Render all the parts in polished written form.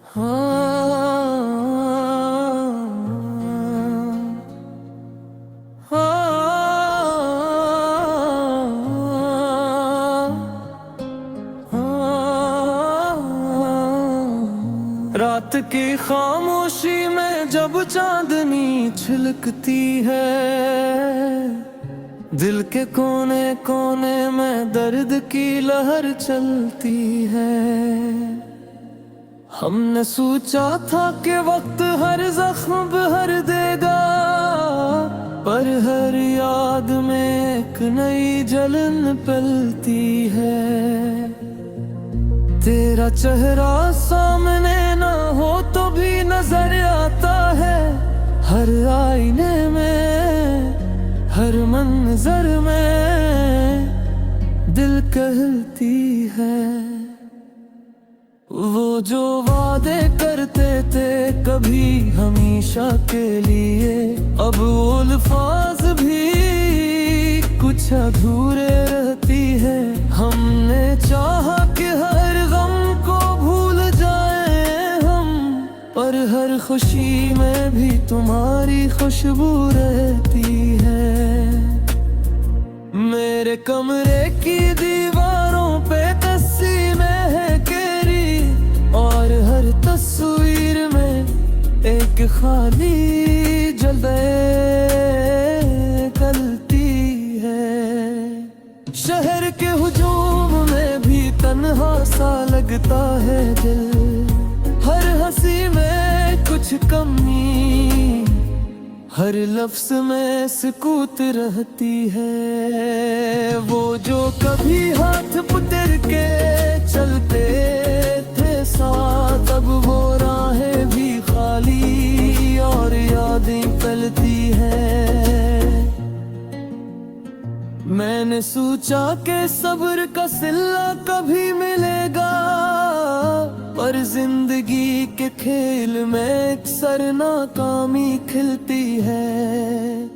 रात की खामोशी में जब चांदनी छिलकती है, दिल के कोने कोने में दर्द की लहर चलती है। हमने सोचा था कि वक्त हर जख्म भर देगा, पर हर याद में एक नई जलन पलती है। तेरा चेहरा सामने ना हो तो भी नजर आता है, हर आईने में, हर मंजर में दिल कहती है। वो जो वादे करते थे कभी हमेशा के लिए, अब वो अल्फाज भी कुछ अधूरे रहती है। हमने चाहा कि हर गम को भूल जाए हम, पर हर खुशी में भी तुम्हारी खुशबू रहती है। मेरे कमरे की दीवारों पे तस्वीरें है केरी, और हर तस्वीर में एक खाली जलवे गलती है। शहर के हुजूम में भी तन्हा सा लगता है दिल, हर हंसी में कुछ कमी, हर लफ्ज में सुकूत रहती है। वो जो कभी हाथ पकड़ के चलते थे साथ, अब वो राहें भी खाली और यादें पलती है। मैंने सोचा कि सब्र का सिला कभी मिलेगा, पर जिंदगी के खेल में अक्सर नाकामी खिलती है।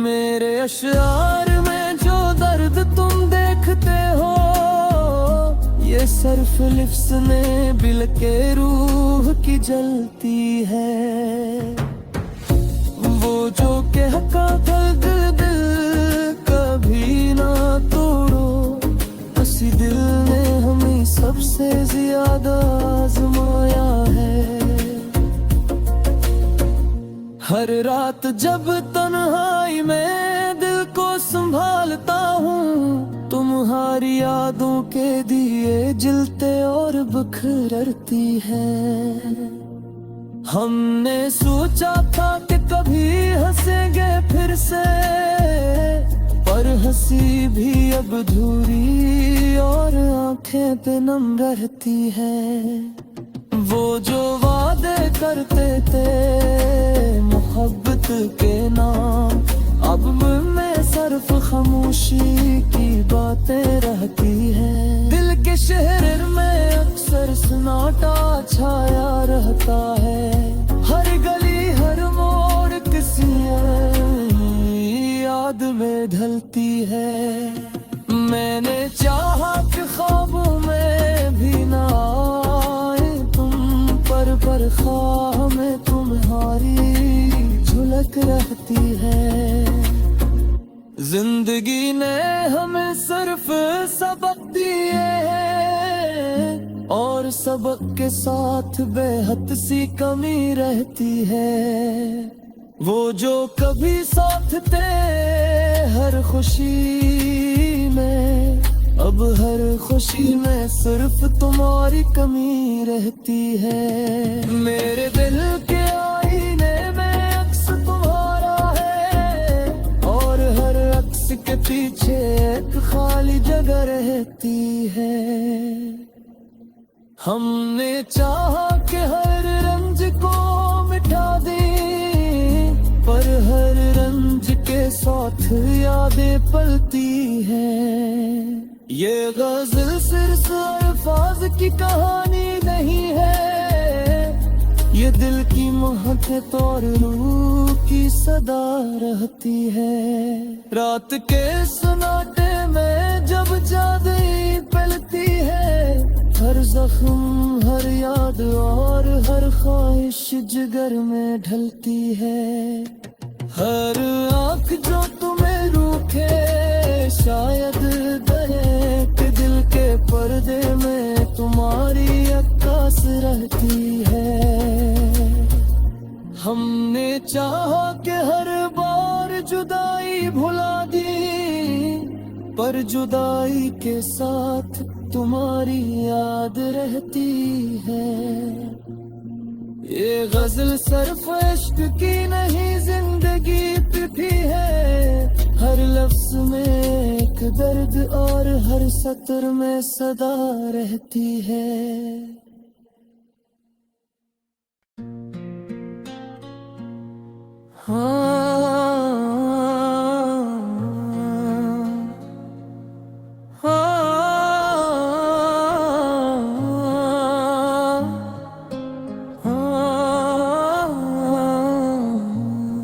मेरे अशआर में जो दर्द तुम देखते हो, ये सिर्फ लिफ्स ने बिल के रूह की जलती है। वो जो कहता था दिल दिल कभी ना तोड़ो, उसी दिल ने हमें सबसे ज्यादा आजमाया है। हर रात जब तन्हाई में दिल को संभालता हूँ, तुम्हारी यादों के दिए जलते और बिखरती है। हमने सोचा था कि कभी हंसेंगे फिर से, पर हंसी भी अब अधूरी और आंखें पे नम रहती है। वो जो वादे करते थे मोहब्बत के नाम, अब में सिर्फ खामोशी की बातें रहती है। दिल के शहर में अक्सर सन्नाटा छाया रहता है, हर गली हर मोड़ किसी याद में ढलती है। मैंने चाहा कि ख्वाबों में भी ना आए तुम, पर ख्वाह में तुम्हारी झलक रहती है। जिंदगी ने हमें सिर्फ सबक दिए हैं, और सबक के साथ बेहद सी कमी रहती है। वो जो कभी साथ थे हर खुशी में, अब हर खुशी में सिर्फ तुम्हारी कमी रहती है। मेरे दिल के आईने में अक्स तुम्हारा है, और हर अक्स के पीछे एक खाली जगह रहती है। हमने चाहा कि हर रंज को मिटा दें, पर हर रंज के साथ यादें पलती हैं। ये गजल सिर्फ अल्फाज की कहानी नहीं है, ये दिल की मोहब्बत और रूह की सदा रहती है। रात के सन्नाटे में जब चांदनी पलती है, हर हर जख्म, हर याद और हर ख्वाहिश जिगर में ढलती है। हर आँख जो तुम्हें रूठे शायद दहक दिल के पर्दे में तुम्हारी अक्कास रहती है। हमने चाहा कि हर बार जुदाई भुला दी, पर जुदाई के साथ तुम्हारी याद रहती है। ये गजल सिर्फ इश्क की नहीं, जिंदगी भी है। हर लफ्ज में एक दर्द और हर सत्र में सदा रहती है।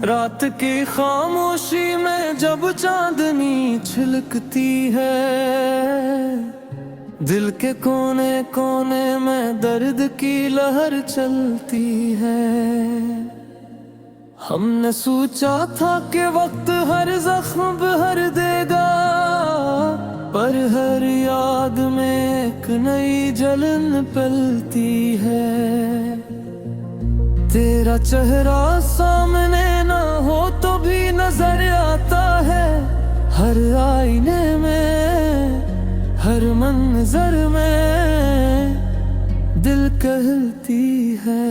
रात की खामोशी में जब चांदनी छिलकती है, दिल के कोने कोने में दर्द की लहर चलती है। हमने सोचा था कि वक्त हर जख्म भर देगा, पर हर याद में एक नई जलन पलती है। तेरा चेहरा सामने ना हो तो भी नजर आता है, हर आईने में, हर मंजर में दिल कहती है।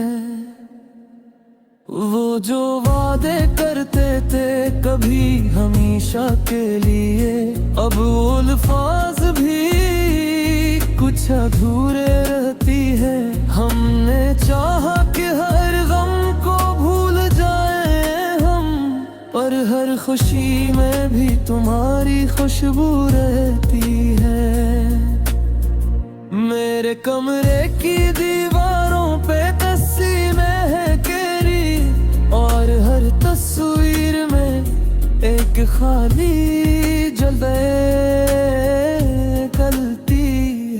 वो जो वादे करते थे कभी हमेशा के लिए, अब वो अल्फाज भी कुछ अधूरे रहती है। हमने चाहा कि हर गम को भूल जाए हम, पर हर खुशी में भी तुम्हारी खुशबू रहती है। मेरे कमरे की दीवारों पे तस्वीरें है केरी, और हर तस्वीर में एक खाली जगह कलती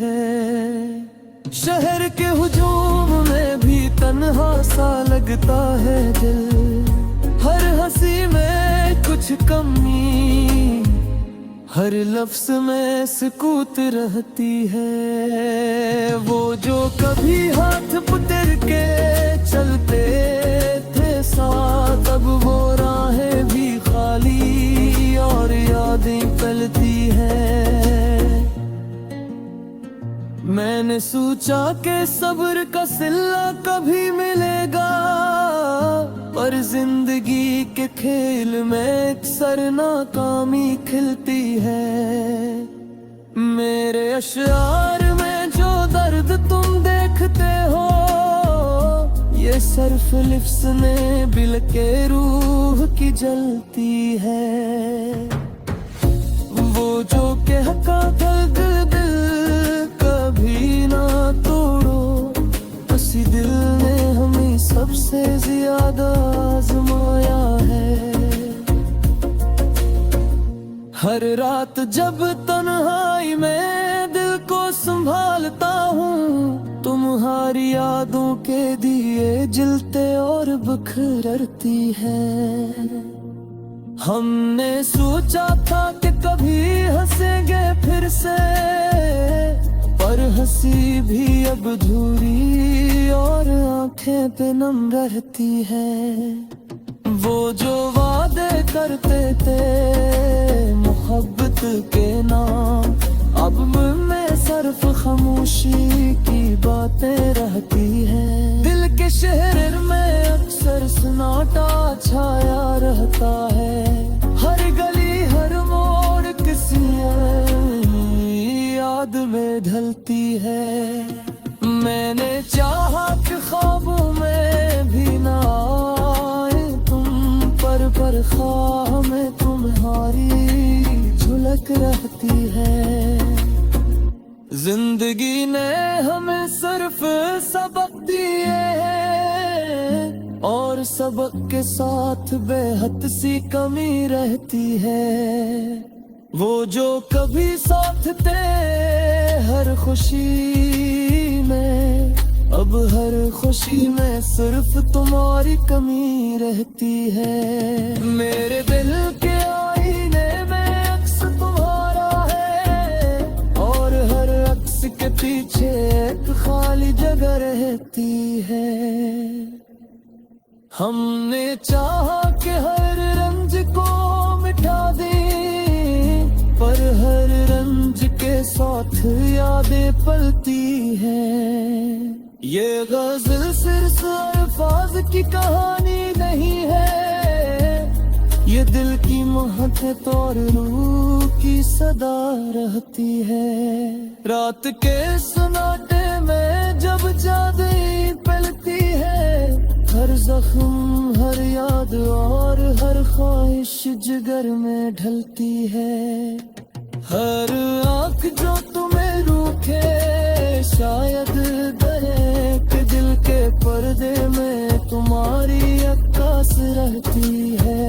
है। शहर के हुजूम में भी तन्हा सा लगता है दिल, हर हंसी में कुछ कमी, हर लफ्ज में सुकूत रहती है। वो जो कभी हाथ पकड़ के चलते थे साथ, अब वो राहें भी खाली और यादें पलती है। मैंने सोचा कि सब्र का सिला कभी मिलेगा, पर जिंदगी के खेल में अक्सर नाकामी खिलती है। मेरे अशआर में जो दर्द तुम देखते हो, ये सिर्फ लिफ्स ने बिल के रूह की जलती है। वो जो कहता था दिल दिल कभी ना तोड़ो, उसी दिल ने हमें सबसे ज्यादा आजमाया है। हर रात जब तन्हाई में दिल को संभालता हूँ, तुम्हारी यादों के दिए जलते और बिखरती है। हमने सोचा था कि कभी हंसेंगे फिर से, पर हंसी भी अब अधूरी और आंखें पे नम रहती है। वो जो वादे करते थे मोहब्बत के नाम, अब में सिर्फ खामोशी की बातें रहती हैं। दिल के शहर में अक्सर सन्नाटा छाया रहता है, हर गली हर मोड़ किसी याद में ढलती है। मैंने चाहा कि ख्वाबों में भी ना आए तुम, पर ख्वाह में तुम्हारी झलक रहती है। जिंदगी ने हमें सिर्फ सबक दिए हैं, और सबक के साथ बेहद सी कमी रहती है। वो जो कभी साथ थे हर खुशी खुशी में सिर्फ तुम्हारी कमी रहती है। मेरे दिल के आईने में अक्स तुम्हारा है, और हर अक्स के पीछे एक खाली जगह रहती है। हमने चाहा कि हर रंज को मिटा दें, पर हर रंज के साथ यादें पलती हैं। ये गजल सिर्फ अल्फाज की कहानी नहीं है, ये दिल की महक और रूह की सदा रहती है। रात के सन्नाटे में जब चांदनी पलती है, हर जख्म हर याद और हर ख्वाहिश जिगर में ढलती है। हर आँख जो तुम्हें रूठे शायद दहक दिल के पर्दे में तुम्हारी अक्कास रहती है।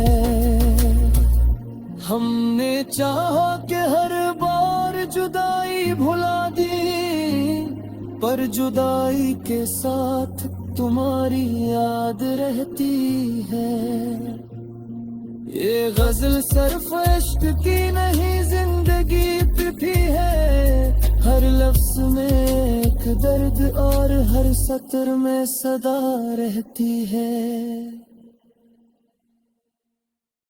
हमने चाहा कि हर बार जुदाई भुला दी, पर जुदाई के साथ तुम्हारी याद रहती है। ये गजल सिर्फ इश्क की नहीं जिंदगी भी है, हर लफ्ज में एक दर्द और हर सत्र में सदा रहती है।